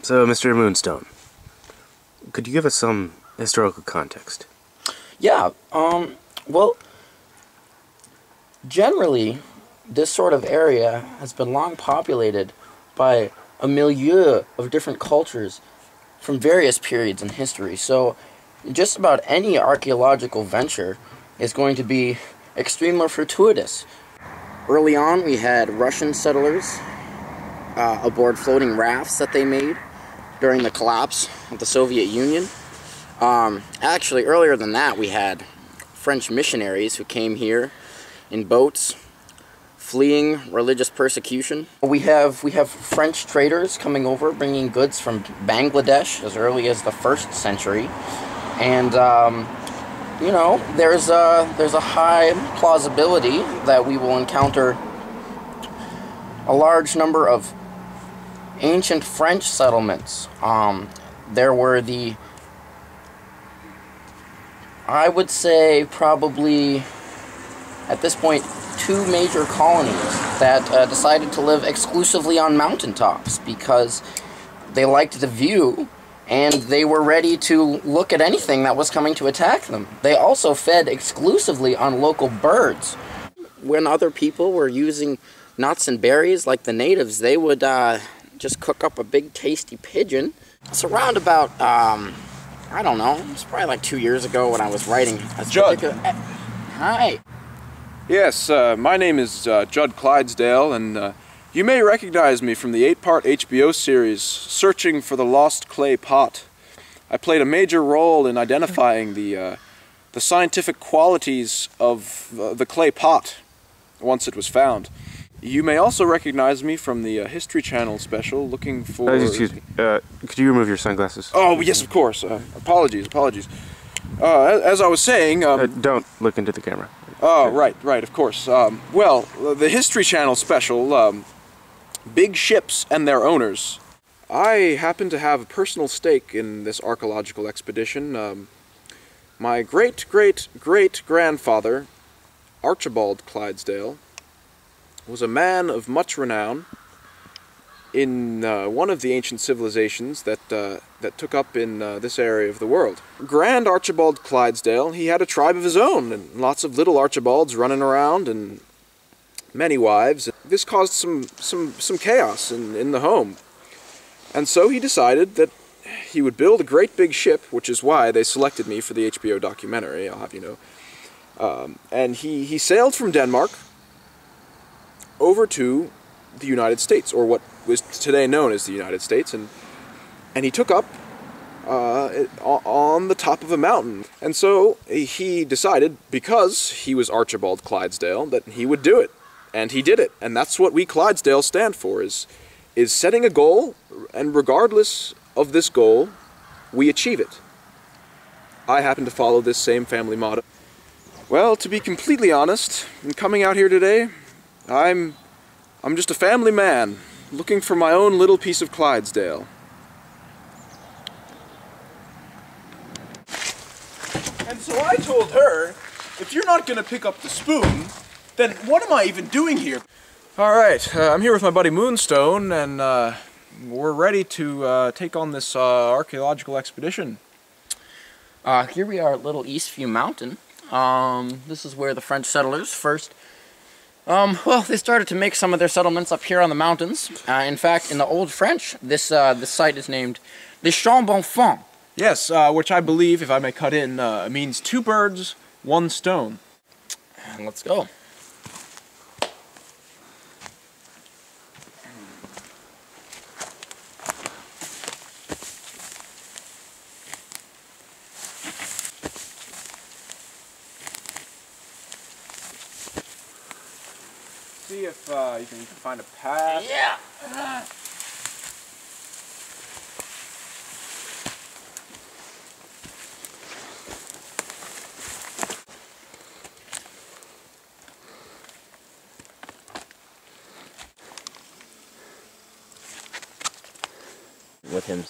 So, Mr. Moonstone, could you give us some historical context? Yeah, well, generally, this sort of area has been long populated by a milieu of different cultures from various periods in history. So, just about any archaeological venture is going to be extremely fortuitous. Early on, we had Russian settlers aboard floating rafts that they made during the collapse of the Soviet Union. Actually, earlier than that, we had French missionaries who came here in boats, fleeing religious persecution. We have French traders coming over, bringing goods from Bangladesh as early as the 1st century, and you know, there's a high plausibility that we will encounter a large number of ancient French settlements. There were I would say probably at this point 2 major colonies that decided to live exclusively on mountaintops because they liked the view and they were ready to look at anything that was coming to attack them. They also fed exclusively on local birds. When other people were using nuts and berries like the natives, they would just cook up a big tasty pigeon. It's around about I don't know, it's probably like 2 years ago when I was writing a Judd. Hi. Yes, my name is Judd Clydesdale, and you may recognize me from the 8-part HBO series, Searching for the Lost Clay Pot. I played a major role in identifying the scientific qualities of the clay pot once it was found. You may also recognize me from the History Channel special, looking for... Excuse me, could you remove your sunglasses? Oh, yes, of course. Apologies. As I was saying... Don't look into the camera. Oh, right, of course. Well, the History Channel special, Big Ships and Their Owners. I happen to have a personal stake in this archaeological expedition. My great-great-great-grandfather, Archibald Clydesdale, was a man of much renown in one of the ancient civilizations that took up in this area of the world. Grand Archibald Clydesdale, he had a tribe of his own, and lots of little Archibalds running around, and many wives. This caused some chaos in the home. And so he decided that he would build a great big ship, which is why they selected me for the HBO documentary, I'll have you know. And he sailed from Denmark over to the United States, or what was today known as the United States, and he took up on the top of a mountain. And so he decided, because he was Archibald Clydesdale, that he would do it. And he did it. And that's what we Clydesdales stand for, is setting a goal, and regardless of this goal, we achieve it. I happen to follow this same family motto. Well, to be completely honest, in coming out here today, I'm just a family man, looking for my own little piece of Clydesdale. And so I told her, if you're not gonna pick up the spoon, then what am I even doing here? Alright, I'm here with my buddy Moonstone, and we're ready to take on this archaeological expedition. Here we are at Little Eastview Mountain. This is where the French settlers first, well, they started to make some of their settlements up here on the mountains. In fact, in the Old French, this site is named Les Champs d'Enfants. Yes, which I believe, if I may cut in, means 2 birds, 1 stone. And let's go. See if you can find a path. Yeah. With him.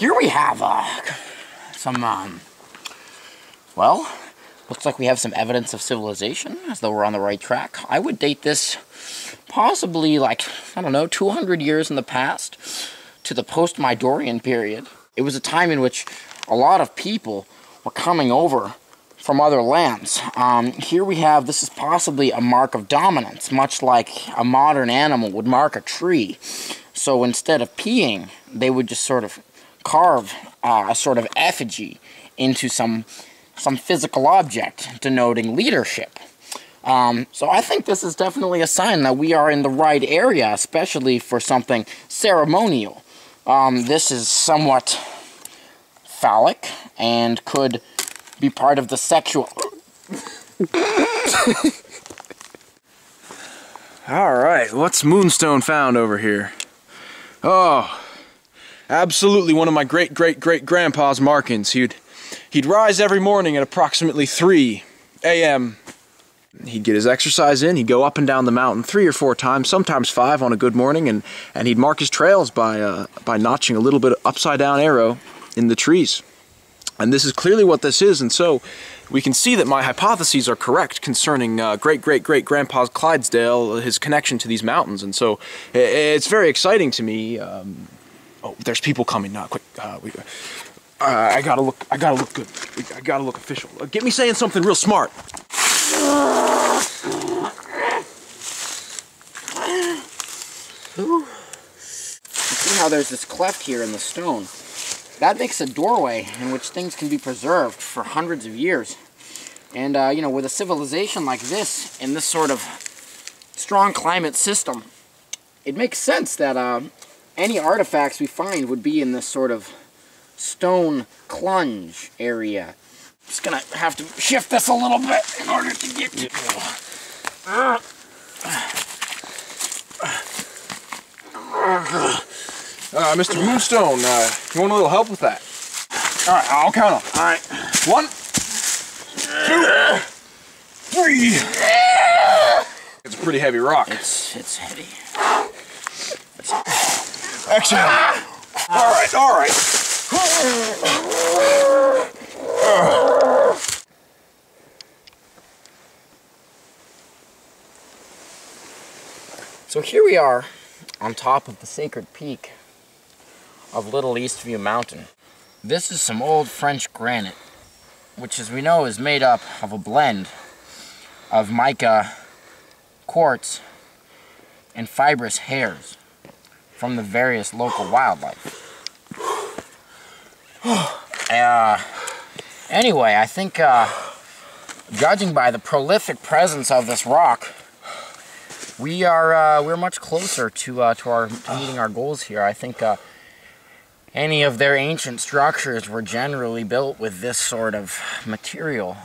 here we have some, well, looks like we have some evidence of civilization, as though we're on the right track. I would date this possibly like, I don't know, 200 years in the past to the post-Midorian period. It was a time in which a lot of people were coming over from other lands. Here we have, this is possibly a mark of dominance, much like a modern animal would mark a tree. So instead of peeing, they would just sort of carve a sort of effigy into some physical object denoting leadership. So I think this is definitely a sign that we are in the right area, especially for something ceremonial. This is somewhat phallic and could be part of the sexual... Alright, what's Moonstone found over here? Oh, absolutely one of my great-great-great-grandpa's markings. He'd rise every morning at approximately 3 a.m. He'd get his exercise in, he'd go up and down the mountain 3 or 4 times, sometimes 5 on a good morning, and he'd mark his trails by notching a little bit of upside-down arrow in the trees. And this is clearly what this is, and so we can see that my hypotheses are correct concerning great-great-great-grandpa's Clydesdale, his connection to these mountains, and so it's very exciting to me. Oh, there's people coming now, quick. I gotta look good. I gotta look official. Get me saying something real smart. You see how there's this cleft here in the stone? That makes a doorway in which things can be preserved for hundreds of years. And, you know, with a civilization like this, in this sort of strong climate system, it makes sense that any artifacts we find would be in this sort of stone clunge area. Just gonna have to shift this a little bit in order to get to... Mr. Moonstone, you want a little help with that? Alright, I'll count them. Alright. 1, 2, 3. It's a pretty heavy rock. It's heavy. Exhale. Alright. So here we are on top of the sacred peak of Little Eastview Mountain. This is some old French granite, which as we know is made up of a blend of mica, quartz, and fibrous hairs from the various local wildlife. Anyway, I think judging by the prolific presence of this rock, we're much closer to meeting our goals here. I think any of their ancient structures were generally built with this sort of material.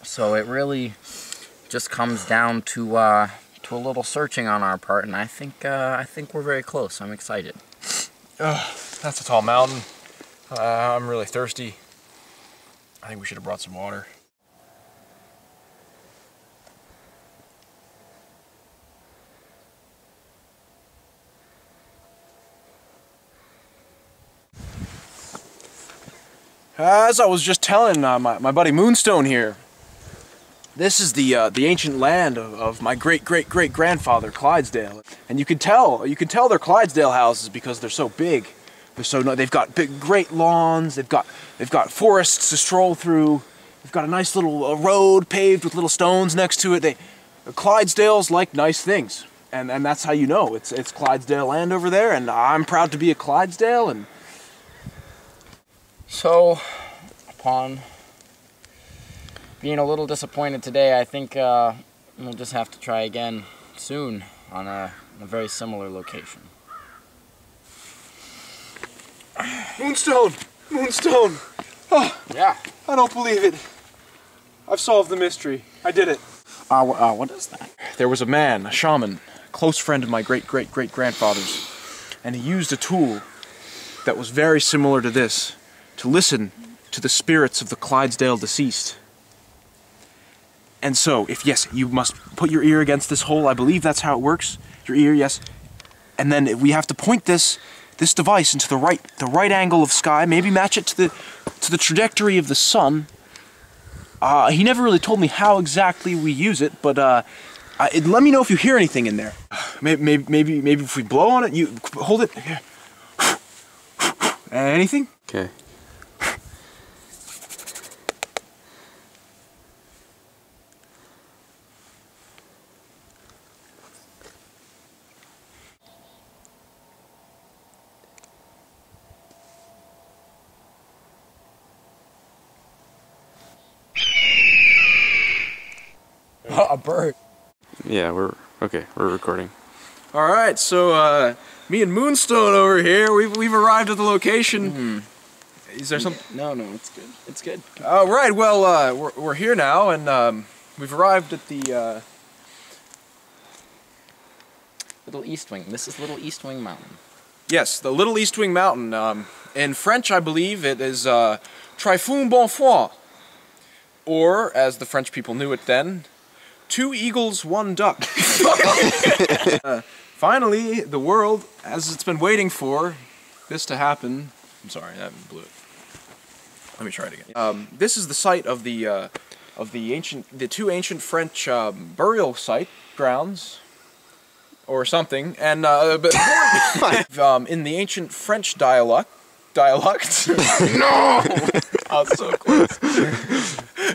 So it really just comes down to a little searching on our part, and I think we're very close. I'm excited. That's a tall mountain. I'm really thirsty. I think we should have brought some water. As I was just telling my buddy Moonstone here, this is the ancient land of my great-great-great-grandfather Clydesdale, and you can tell they're Clydesdale houses because they're so big. They've got great lawns. They've got forests to stroll through. They've got a nice little road paved with little stones next to it. Clydesdales like nice things, and that's how you know it's Clydesdale land over there. And I'm proud to be a Clydesdale. And so, upon being a little disappointed today, I think we'll just have to try again soon on a very similar location. Moonstone! Oh, yeah. I don't believe it. I've solved the mystery. I did it. What is that? There was a man, a shaman, a close friend of my great-great-great-grandfather's, and he used a tool that was very similar to this, to listen to the spirits of the Clydesdale deceased. And so, yes, you must put your ear against this hole. I believe that's how it works. Your ear, yes. And then we have to point this this device into the right angle of sky, maybe match it to the trajectory of the sun. He never really told me how exactly we use it, but let me know if you hear anything in there. Maybe if we blow on it, you hold it. Here. Anything? Okay. A bird. Yeah, we're recording. All right, so me and Moonstone over here, we've arrived at the location. Is there some? No, it's good. It's good. Oh, right. Well, we're here now, and we've arrived at the Little East Wing. This is Little East Wing Mountain. yes, the Little East Wing Mountain. In French, I believe it is Tryphon Bonfoy, or as the French people knew it then, 2 eagles, 1 duck. Finally, the world, as it's been waiting for this to happen. I'm sorry, that blew it. Let me try it again. This is the site of the 2 ancient French burial site grounds, or something, and but in the ancient French dialect. No, I was so close.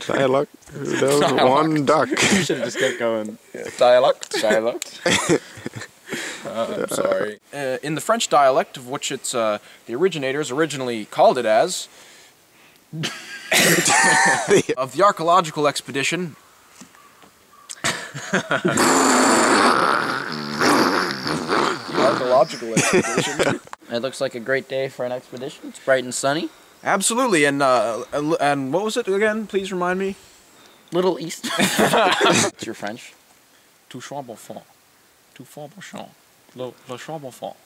Dialogue. There's 1 duck. You should have just kept going. Dialect. I'm sorry. In the French dialect, of which it's the originators originally called it as, of the archaeological expedition. It looks like a great day for an expedition. It's bright and sunny. Absolutely, and what was it again? Please remind me. Little East. It's your French. Tout chambre fond. Tout fond champ. Le chambre fond.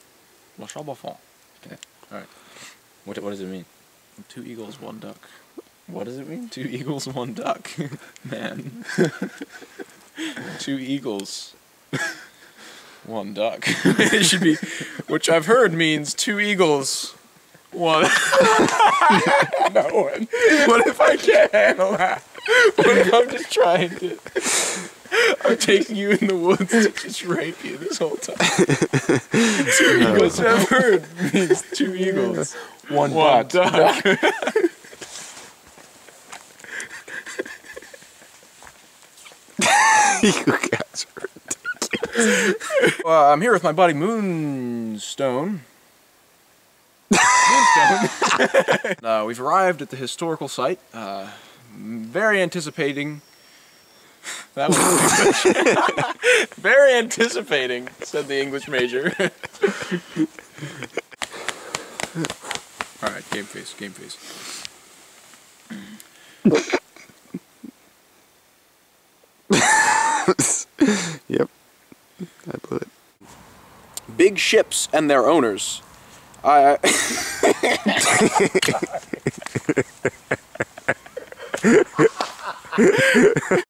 Le chambre fond. Okay. All right. What does it mean? 2 eagles, 1 duck. What does it mean? 2 eagles, 1 duck. Man. 2 eagles. 1 duck. It should be, which I've heard means 2 eagles, 1. No one. What if I can't handle that? What if I'm just trying to? I'm taking you in the woods to just rape you this whole time. 2 eagles, I've heard, means 2 eagles, 1 duck. You guys are ridiculous. I'm here with my buddy Moonstone. We've arrived at the historical site. Very anticipating. That was very anticipating, said the English major. All right, game face. Yep. I blew it. Big ships and their owners.